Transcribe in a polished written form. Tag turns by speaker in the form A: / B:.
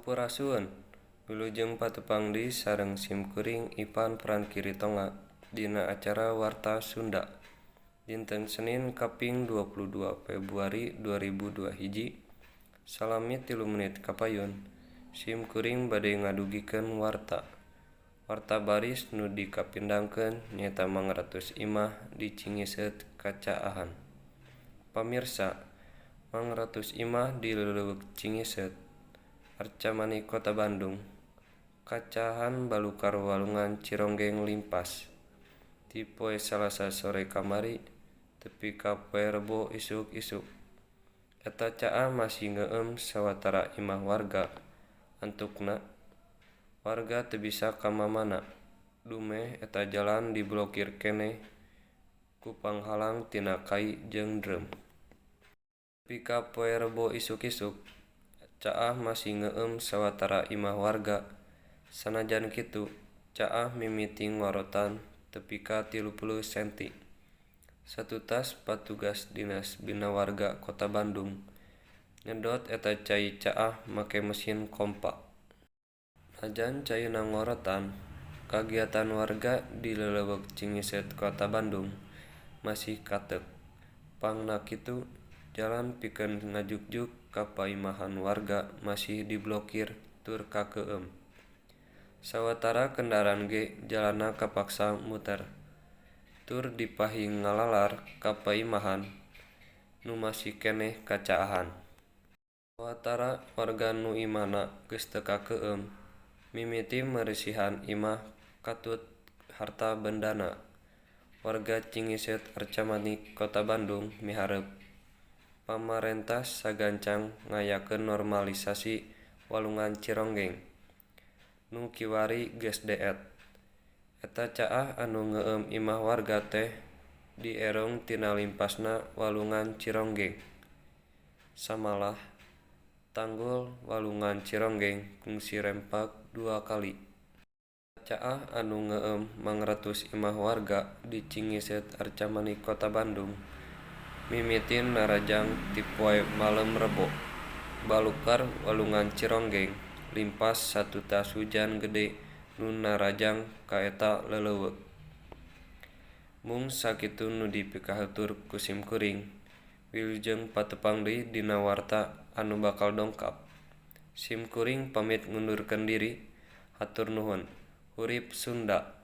A: Sampurasun, wilujeng patepangdi sareng simkuring Ipan Prankiri Tonga dina acara Warta Sunda dinten Senin kaping 22 Februari 2002 hiji. Salami 3 menit kapayun. Simkuring bade ngadugikeun warta. Warta baris nu dikapindangkeun nyaeta mangratus imah di Cingiseut Kacaahan. Pamirsa, mangratus imah di Leuleuk Cingiseut, Arcamani Kota Bandung, Kacaahan Balukar Walungan Cironggeng Limpas. Ti poe Salasa sore kamari tepi ka poe Rebo isuk-isuk. Eta caah masih ngeueum sawatara imah warga. Antukna warga teu bisa ka mamana. Dumeh eta jalan diblokir keneh ku panghalang tina kai jeung dreum. Tepi ka poe Rebo isuk-isuk, caah masih ngeueum sawatara imah warga. Sanajan kitu, caah mimiti ngorotan tepi ka 30 cm. Satutas patugas Dinas Bina Warga Kota Bandung nyedot eta cai caah make mesin kompa. Najan caina ngorotan, kagiatan warga di Leuleuk Cingiseut Kota Bandung masih kateuk. Pangna kitu, jalan pikeun ngajukjuk ka paimahan warga masih diblokir tur kakeueum. Sawatara kendaraan ge jalanna kapaksa muter. Tur dipahing ngalalar ka paimahan nu masih keneh kacaahan. Sawatara warga nu imahna geus teu kakeueum, mimiti marisihan imah katut harta bendana. Warga Cingiseut Arcamani Kota Bandung mihareup pamarentah sagancang ngayakeun normalisasi walungan Cironggeng nu kiwari geus deet. Eta caah anu ngeueum imah warga teh dierong tina limpasna walungan Cironggeng. Samalah, tanggul walungan Cironggeng kungsi rempak 2 kali. Caah anu ngeueum mangratus imah warga di Cingiseut Arcamani Kota Bandung mimiti narajang ti poe malem Rebo. Balukar walungan Cironggeng limpas satu tas hujan gede nu narajang ka eta leuleuk. Mung sakitu nu dipikahatur ku simkuring. Wilujeng patepang deui dina warta anu bakal dongkap. Simkuring pamit ngundurkeun diri. Hatur nuhun. Urip Sunda.